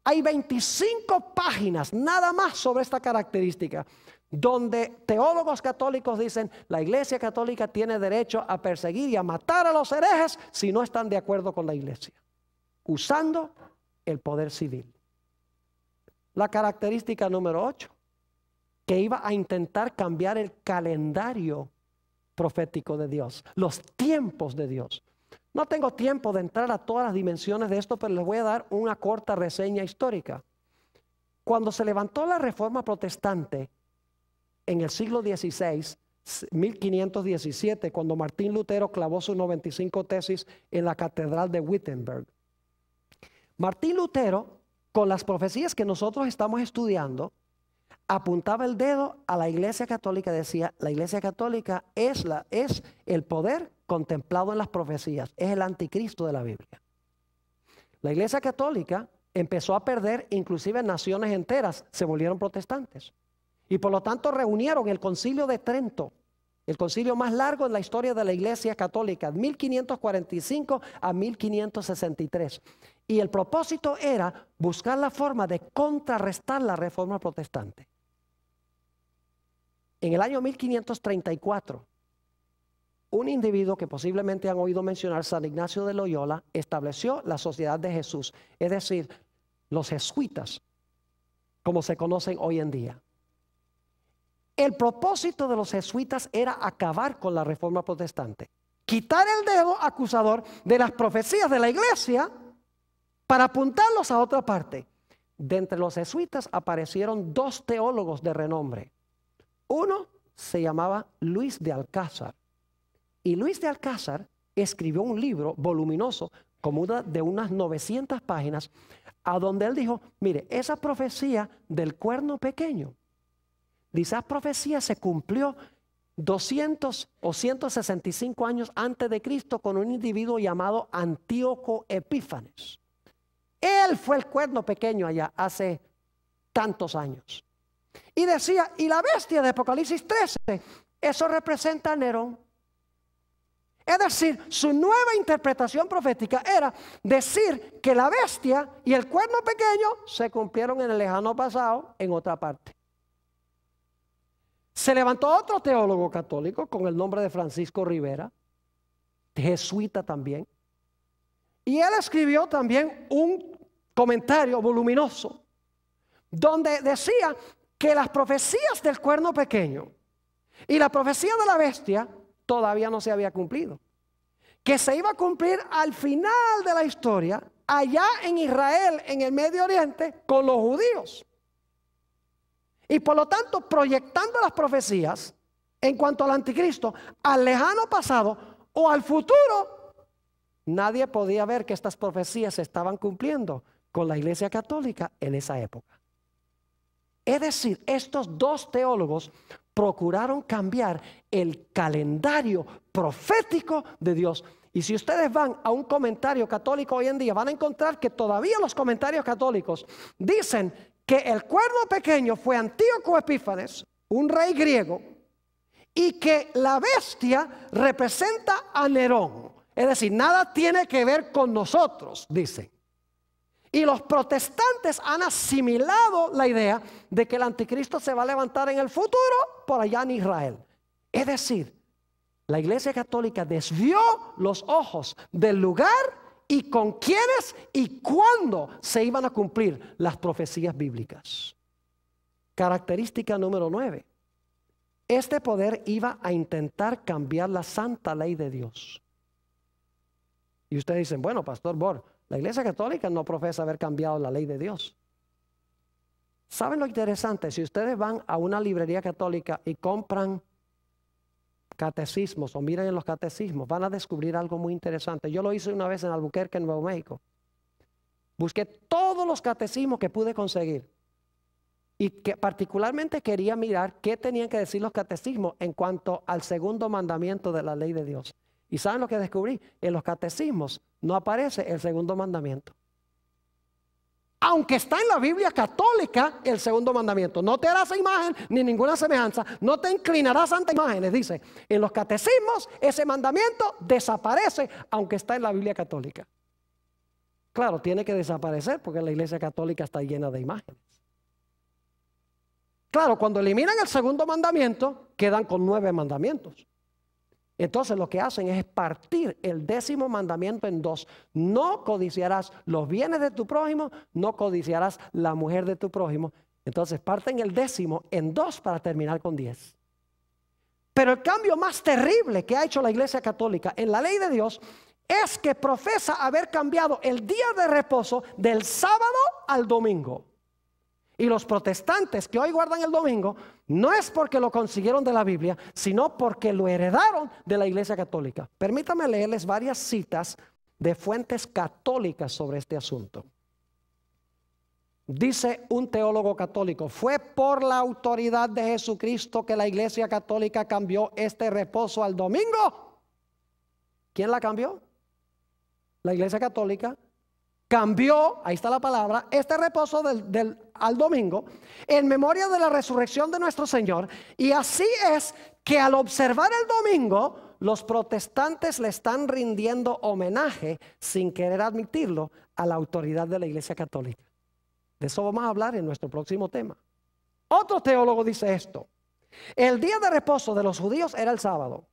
hay 25 páginas nada más sobre esta característica, donde teólogos católicos dicen la iglesia católica tiene derecho a perseguir y a matar a los herejes si no están de acuerdo con la iglesia, usando el poder civil. La característica número 8, que iba a intentar cambiar el calendario profético de Dios, los tiempos de Dios. No tengo tiempo de entrar a todas las dimensiones de esto, pero les voy a dar una corta reseña histórica. Cuando se levantó la Reforma Protestante en el siglo XVI, 1517, cuando Martín Lutero clavó sus 95 tesis en la Catedral de Wittenberg, Martín Lutero, con las profecías que nosotros estamos estudiando, apuntaba el dedo a la Iglesia Católica. Decía, la Iglesia Católica es el poder contemplado en las profecías, es el anticristo de la Biblia. La Iglesia Católica empezó a perder, inclusive naciones enteras se volvieron protestantes. Y por lo tanto reunieron el Concilio de Trento, el concilio más largo en la historia de la Iglesia Católica, 1545 a 1563. Y el propósito era buscar la forma de contrarrestar la Reforma Protestante. En el año 1534, un individuo que posiblemente han oído mencionar, San Ignacio de Loyola, estableció la Sociedad de Jesús, es decir, los jesuitas, como se conocen hoy en día. El propósito de los jesuitas era acabar con la Reforma Protestante, quitar el dedo acusador de las profecías de la iglesia para apuntarlos a otra parte. De entre los jesuitas aparecieron dos teólogos de renombre. Uno se llamaba Luis de Alcázar. Y Luis de Alcázar escribió un libro voluminoso, como de unas 900 páginas, a donde él dijo, mire, esa profecía del cuerno pequeño, esa profecía se cumplió 200 o 165 años antes de Cristo con un individuo llamado Antíoco Epífanes. Él fue el cuerno pequeño allá hace tantos años. Y decía, y la bestia de Apocalipsis 13, eso representa a Nerón. Es decir, su nueva interpretación profética era decir que la bestia y el cuerno pequeño se cumplieron en el lejano pasado en otra parte. Se levantó otro teólogo católico con el nombre de Francisco Rivera, jesuita también, y él escribió también un comentario voluminoso donde decía que las profecías del cuerno pequeño y la profecía de la bestia todavía no se había cumplido, que se iba a cumplir al final de la historia allá en Israel, en el Medio Oriente, con los judíos. Y por lo tanto, proyectando las profecías en cuanto al anticristo al lejano pasado o al futuro, nadie podía ver que estas profecías se estaban cumpliendo con la Iglesia Católica en esa época. Es decir, estos dos teólogos procuraron cambiar el calendario profético de Dios. Y si ustedes van a un comentario católico hoy en día, van a encontrar que todavía los comentarios católicos dicen que el cuerno pequeño fue Antíoco Epífanes, un rey griego, y que la bestia representa a Nerón. Es decir, nada tiene que ver con nosotros, dicen. Y los protestantes han asimilado la idea de que el anticristo se va a levantar en el futuro por allá en Israel. Es decir, la Iglesia Católica desvió los ojos del lugar y con quiénes y cuándo se iban a cumplir las profecías bíblicas. Característica número 9. Este poder iba a intentar cambiar la santa ley de Dios. Y ustedes dicen, bueno, Pastor Bor, la Iglesia Católica no profesa haber cambiado la ley de Dios. ¿Saben lo interesante? Si ustedes van a una librería católica y compran catecismos o miran en los catecismos, van a descubrir algo muy interesante. Yo lo hice una vez en Albuquerque, en Nuevo México. Busqué todos los catecismos que pude conseguir. Y que particularmente quería mirar qué tenían que decir los catecismos en cuanto al segundo mandamiento de la ley de Dios. ¿Y saben lo que descubrí? En los catecismos no aparece el segundo mandamiento. Aunque está en la Biblia católica el segundo mandamiento. No te harás imagen ni ninguna semejanza. No te inclinarás ante imágenes, dice. En los catecismos ese mandamiento desaparece aunque está en la Biblia católica. Claro, tiene que desaparecer porque la Iglesia Católica está llena de imágenes. Claro, cuando eliminan el segundo mandamiento, quedan con 9 mandamientos. Entonces lo que hacen es partir el 10º mandamiento en 2. No codiciarás los bienes de tu prójimo, no codiciarás la mujer de tu prójimo. Entonces parten el 10º en 2 para terminar con 10. Pero el cambio más terrible que ha hecho la Iglesia Católica en la ley de Dios es que profesa haber cambiado el día de reposo del sábado al domingo. Y los protestantes que hoy guardan el domingo no es porque lo consiguieron de la Biblia, sino porque lo heredaron de la Iglesia Católica. Permítanme leerles varias citas de fuentes católicas sobre este asunto. Dice un teólogo católico: fue por la autoridad de Jesucristo que la Iglesia Católica cambió este reposo al domingo. ¿Quién la cambió? La Iglesia Católica cambió, ahí está la palabra, este reposo al domingo en memoria de la resurrección de nuestro Señor. Y así es que al observar el domingo, los protestantes le están rindiendo homenaje, sin querer admitirlo, a la autoridad de la Iglesia Católica. De eso vamos a hablar en nuestro próximo tema. Otro teólogo dice esto: el día de reposo de los judíos era el sábado.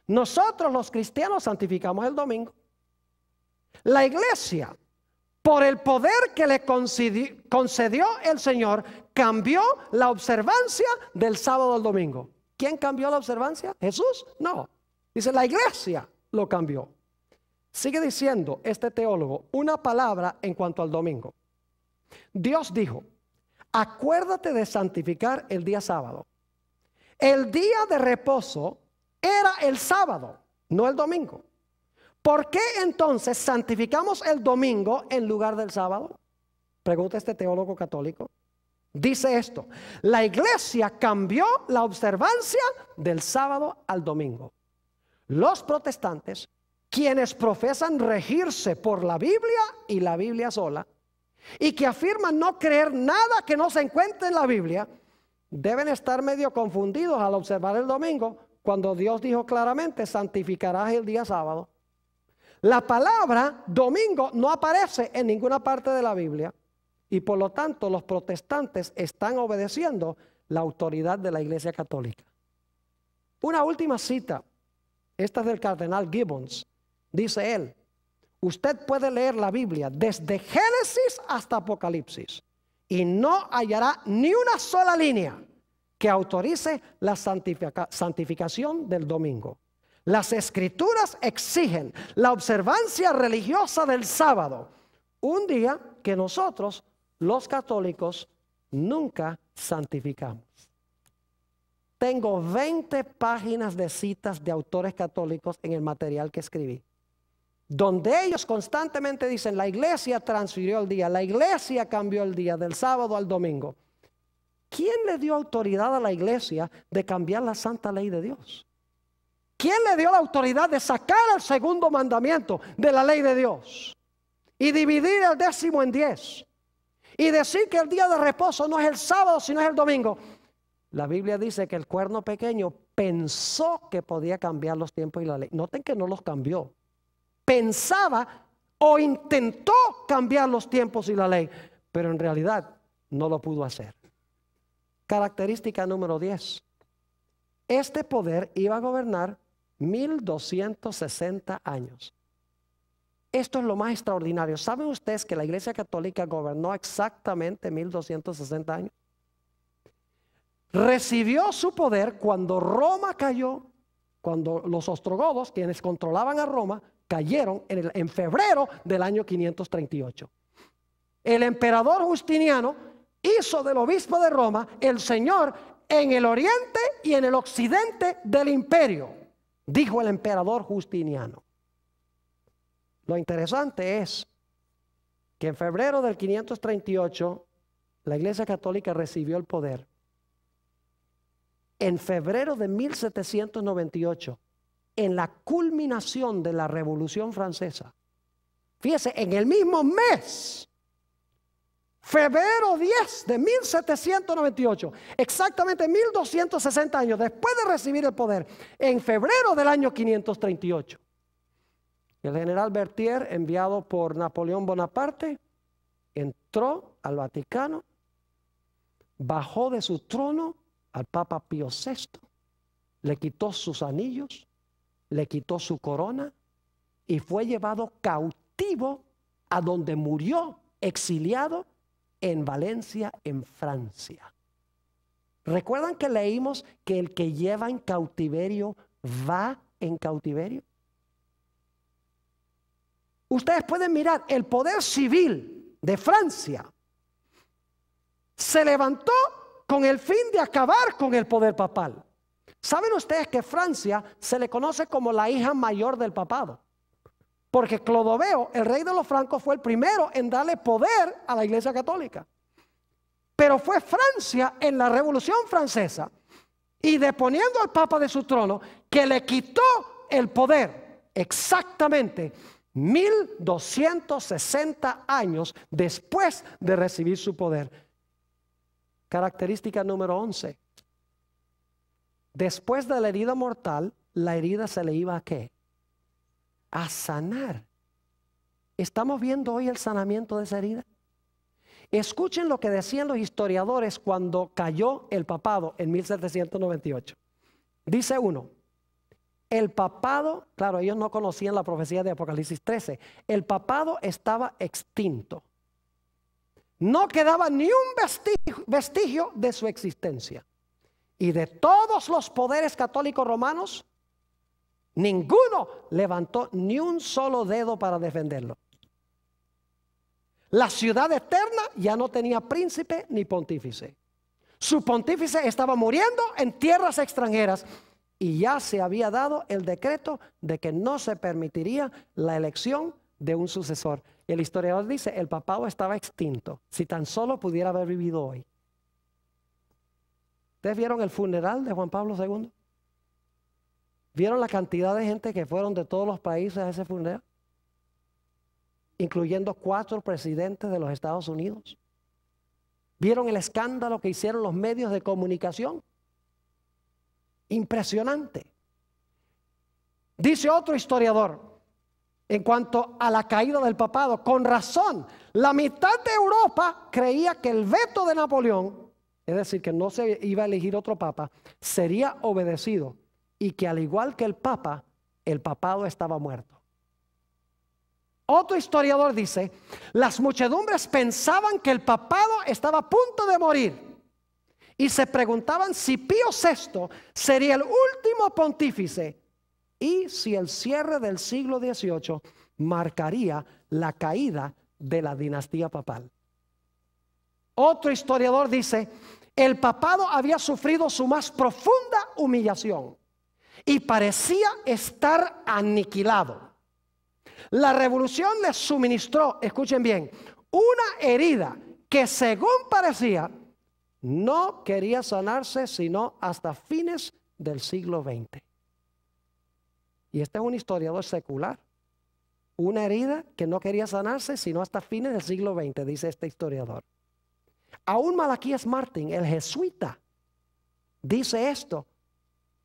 Nosotros los cristianos santificamos el domingo. La Iglesia, por el poder que le concedió el Señor, cambió la observancia del sábado al domingo. ¿Quién cambió la observancia? ¿Jesús? No. Dice, la Iglesia lo cambió. Sigue diciendo este teólogo una palabra en cuanto al domingo. Dios dijo: acuérdate de santificar el día sábado. El día de reposo era el sábado, no el domingo. ¿Por qué entonces santificamos el domingo en lugar del sábado? Pregunta este teólogo católico. Dice esto: la Iglesia cambió la observancia del sábado al domingo. Los protestantes, quienes profesan regirse por la Biblia y la Biblia sola, y que afirman no creer nada que no se encuentre en la Biblia, deben estar medio confundidos al observar el domingo, cuando Dios dijo claramente: santificarás el día sábado. La palabra domingo no aparece en ninguna parte de la Biblia, y por lo tanto los protestantes están obedeciendo la autoridad de la Iglesia Católica. Una última cita, esta es del cardenal Gibbons. Dice él: usted puede leer la Biblia desde Génesis hasta Apocalipsis y no hallará ni una sola línea que autorice la santificación del domingo. Las Escrituras exigen la observancia religiosa del sábado, un día que nosotros, los católicos, nunca santificamos. Tengo 20 páginas de citas de autores católicos en el material que escribí, donde ellos constantemente dicen: la Iglesia transfirió el día, la Iglesia cambió el día del sábado al domingo. ¿Quién le dio autoridad a la Iglesia de cambiar la santa ley de Dios? ¿Quién le dio la autoridad de sacar el segundo mandamiento de la ley de Dios y dividir el 10º en 10 y decir que el día de reposo no es el sábado sino es el domingo? La Biblia dice que el cuerno pequeño pensó que podía cambiar los tiempos y la ley. Noten que no los cambió. Pensaba o intentó cambiar los tiempos y la ley, pero en realidad no lo pudo hacer. Característica número 10. Este poder iba a gobernar 1260 años. Esto es lo más extraordinario. ¿Saben ustedes que la Iglesia Católica gobernó exactamente 1260 años? recibió su poder cuando Roma cayó, cuando los ostrogodos, quienes controlaban a Roma, cayeron en febrero del año 538. El emperador Justiniano hizo del obispo de Roma el señor en el oriente y en el occidente del imperio, dijo el emperador Justiniano. Lo interesante es que en febrero del 538 la Iglesia Católica recibió el poder. En febrero de 1798, en la culminación de la Revolución Francesa, fíjese, en el mismo mes, febrero 10 de 1798, exactamente 1260 años después de recibir el poder, en febrero del año 538, el general Berthier, enviado por Napoleón Bonaparte, entró al Vaticano, bajó de su trono al Papa Pío VI, le quitó sus anillos, le quitó su corona y fue llevado cautivo a donde murió exiliado en Valencia, en Francia. ¿Recuerdan que leímos que el que lleva en cautiverio va en cautiverio? Ustedes pueden mirar, el poder civil de Francia se levantó con el fin de acabar con el poder papal. ¿Saben ustedes que Francia se le conoce como la hija mayor del papado? Porque Clodoveo, el rey de los francos, fue el primero en darle poder a la Iglesia Católica. Pero fue Francia en la Revolución Francesa y deponiendo al Papa de su trono que le quitó el poder exactamente 1260 años después de recibir su poder. Característica número 11. Después de la herida mortal, la herida se le iba ¿a qué? A sanar. ¿Estamos viendo hoy el sanamiento de esa herida? Escuchen lo que decían los historiadores cuando cayó el papado en 1798. Dice uno, el papado, claro, ellos no conocían la profecía de Apocalipsis 13, el papado estaba extinto. No quedaba ni un vestigio de su existencia. Y de todos los poderes católicos romanos, ninguno levantó ni un solo dedo para defenderlo. La ciudad eterna ya no tenía príncipe ni pontífice. Su pontífice estaba muriendo en tierras extranjeras y ya se había dado el decreto de que no se permitiría la elección de un sucesor. El historiador dice, el papado estaba extinto, si tan solo pudiera haber vivido hoy. ¿Ustedes vieron el funeral de Juan Pablo II? ¿Vieron la cantidad de gente que fueron de todos los países a ese funeral? Incluyendo 4 presidentes de los Estados Unidos. ¿Vieron el escándalo que hicieron los medios de comunicación? Impresionante. Dice otro historiador, en cuanto a la caída del papado, con razón, la mitad de Europa creía que el veto de Napoleón, es decir, que no se iba a elegir otro papa, sería obedecido y que al igual que el papa, el papado estaba muerto. Otro historiador dice, las muchedumbres pensaban que el papado estaba a punto de morir y se preguntaban si Pío VI sería el último pontífice y si el cierre del siglo XVIII marcaría la caída de la dinastía papal. Otro historiador dice, el papado había sufrido su más profunda humillación y parecía estar aniquilado. La revolución les suministró, escuchen bien, una herida que según parecía no quería sanarse sino hasta fines del siglo XX. Y este es un historiador secular. Una herida que no quería sanarse sino hasta fines del siglo XX, dice este historiador. Aún Malaquías Martín, el jesuita, dice esto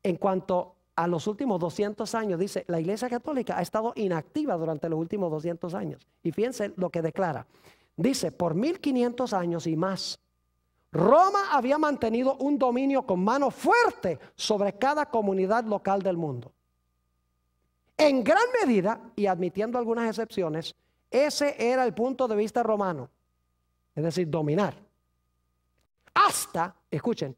en cuanto a los últimos 200 años. Dice, la Iglesia Católica ha estado inactiva durante los últimos 200 años. Y fíjense lo que declara. Dice, por 1500 años y más, Roma había mantenido un dominio con mano fuerte sobre cada comunidad local del mundo. En gran medida, y admitiendo algunas excepciones, ese era el punto de vista romano. Es decir, dominar. Hasta, escuchen,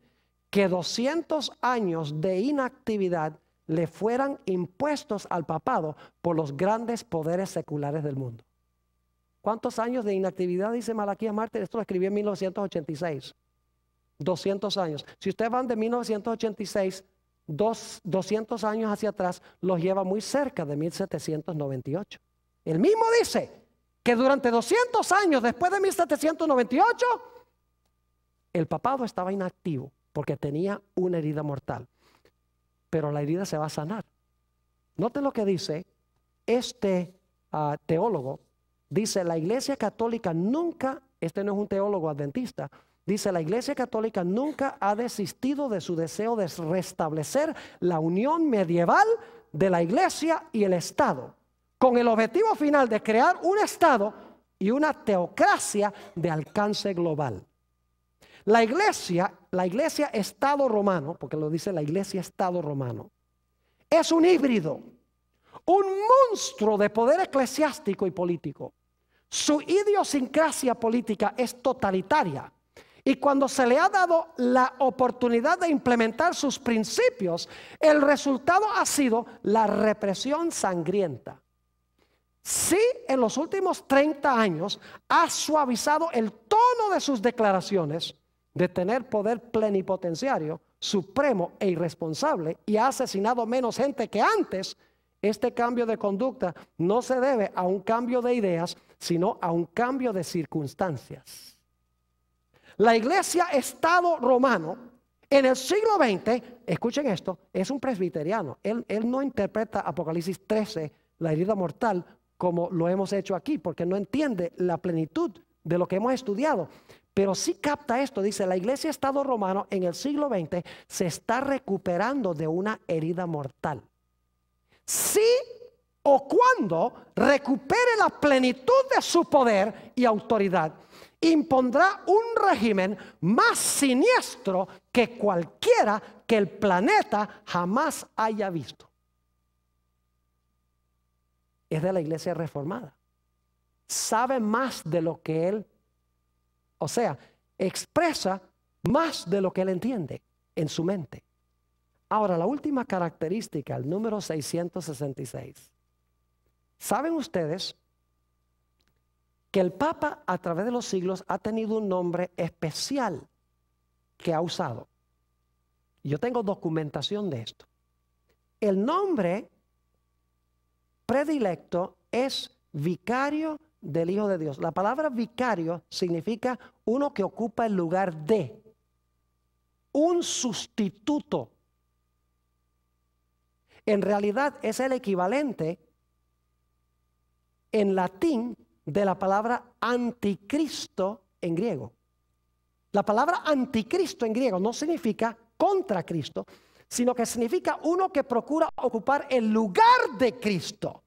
que 200 años de inactividad le fueran impuestos al papado por los grandes poderes seculares del mundo. ¿Cuántos años de inactividad dice Malaquías Mártir? Esto lo escribió en 1986. 200 años. Si ustedes van de 1986, 200 años hacia atrás, los lleva muy cerca de 1798. El mismo dice que durante 200 años después de 1798, el papado estaba inactivo porque tenía una herida mortal. Pero la herida se va a sanar. Noten lo que dice este teólogo. Dice, la Iglesia Católica nunca, este no es un teólogo adventista, dice, la Iglesia Católica nunca ha desistido de su deseo de restablecer la unión medieval de la Iglesia y el Estado, con el objetivo final de crear un Estado y una teocracia de alcance global. La Iglesia Estado romano, porque lo dice la Iglesia Estado romano, es un híbrido, un monstruo de poder eclesiástico y político. Su idiosincrasia política es totalitaria. Y cuando se le ha dado la oportunidad de implementar sus principios, el resultado ha sido la represión sangrienta. Sí, en los últimos 30 años ha suavizado el tono de sus declaraciones de tener poder plenipotenciario, supremo e irresponsable, y ha asesinado menos gente que antes. Este cambio de conducta no se debe a un cambio de ideas, sino a un cambio de circunstancias. La Iglesia Estado romano en el siglo XX, escuchen esto, es un presbiteriano. Él no interpreta Apocalipsis 13, la herida mortal, como lo hemos hecho aquí, porque no entiende la plenitud de lo que hemos estudiado. Pero sí capta esto, dice, la Iglesia Estado romano en el siglo XX se está recuperando de una herida mortal. Si o cuando recupere la plenitud de su poder y autoridad, impondrá un régimen más siniestro que cualquiera que el planeta jamás haya visto. Es de la Iglesia Reformada. Sabe más de lo que él, o sea, expresa más de lo que él entiende en su mente. Ahora, la última característica, el número 666. ¿Saben ustedes que el Papa a través de los siglos ha tenido un nombre especial que ha usado? Yo tengo documentación de esto. El nombre predilecto es vicario del Hijo de Dios. La palabra vicario significa uno que ocupa el lugar de, un sustituto. En realidad es el equivalente en latín de la palabra anticristo en griego. La palabra anticristo en griego no significa contra Cristo, sino que significa uno que procura ocupar el lugar de Cristo.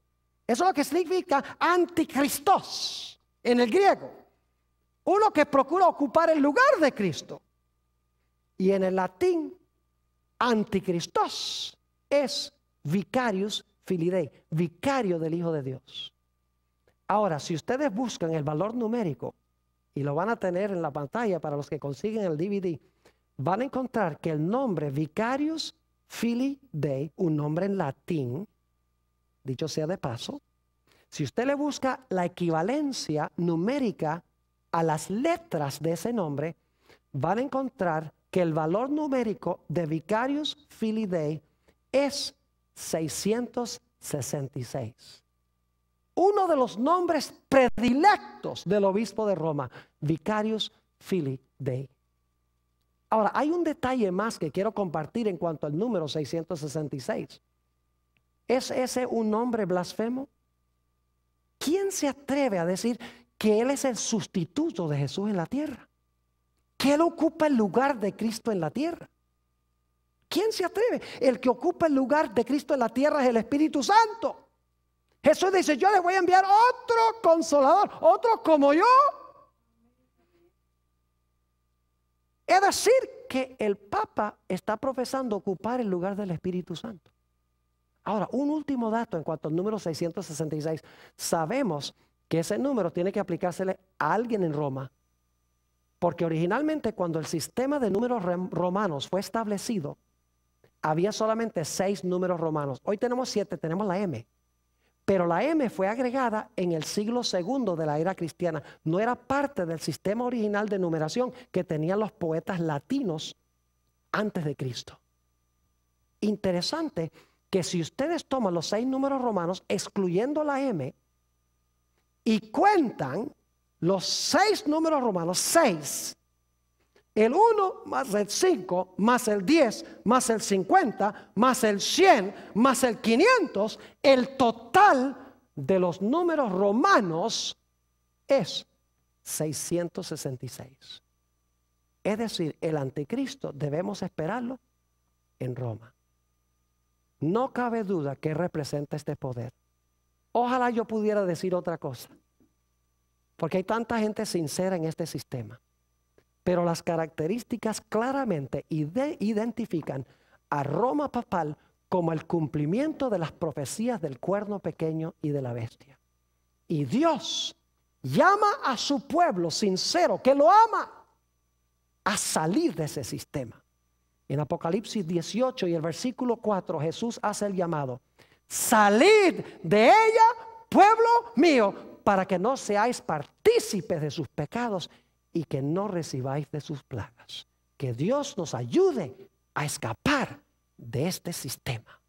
Eso es lo que significa anticristos en el griego. Uno que procura ocupar el lugar de Cristo. Y en el latín, anticristos es vicarius filii Dei, vicario del Hijo de Dios. Ahora, si ustedes buscan el valor numérico, y lo van a tener en la pantalla para los que consiguen el DVD, van a encontrar que el nombre vicarius filii Dei, un nombre en latín, dicho sea de paso, si usted le busca la equivalencia numérica a las letras de ese nombre, van a encontrar que el valor numérico de vicarius filii Dei es 666. Uno de los nombres predilectos del obispo de Roma, vicarius filii Dei. Ahora, hay un detalle más que quiero compartir en cuanto al número 666. ¿Es ese un nombre blasfemo? ¿Quién se atreve a decir que Él es el sustituto de Jesús en la tierra? Que Él ocupa el lugar de Cristo en la tierra. ¿Quién se atreve? El que ocupa el lugar de Cristo en la tierra es el Espíritu Santo. Jesús dice, yo les voy a enviar otro consolador, otro como yo. Es decir, que el Papa está profesando ocupar el lugar del Espíritu Santo. Ahora, un último dato en cuanto al número 666. Sabemos que ese número tiene que aplicársele a alguien en Roma Porque originalmente cuando el sistema de números romanos fue establecido, había solamente 6 números romanos. Hoy tenemos 7, tenemos la M. Pero la M fue agregada en el siglo II de la era cristiana. No era parte del sistema original de numeración que tenían los poetas latinos antes de Cristo. Interesante que si ustedes toman los 6 números romanos, excluyendo la M, y cuentan los 6 números romanos, 6, el 1 más el 5, más el 10, más el 50, más el 100, más el 500, el total de los números romanos es 666. Es decir, el anticristo debemos esperarlo en Roma. No cabe duda que representa este poder. Ojalá yo pudiera decir otra cosa, porque hay tanta gente sincera en este sistema. Pero las características claramente identifican a Roma papal como el cumplimiento de las profecías del cuerno pequeño y de la bestia. Y Dios llama a su pueblo sincero, que lo ama, a salir de ese sistema. En Apocalipsis 18 y el versículo 4, Jesús hace el llamado: salid de ella, pueblo mío, para que no seáis partícipes de sus pecados y que no recibáis de sus plagas. Que Dios nos ayude a escapar de este sistema.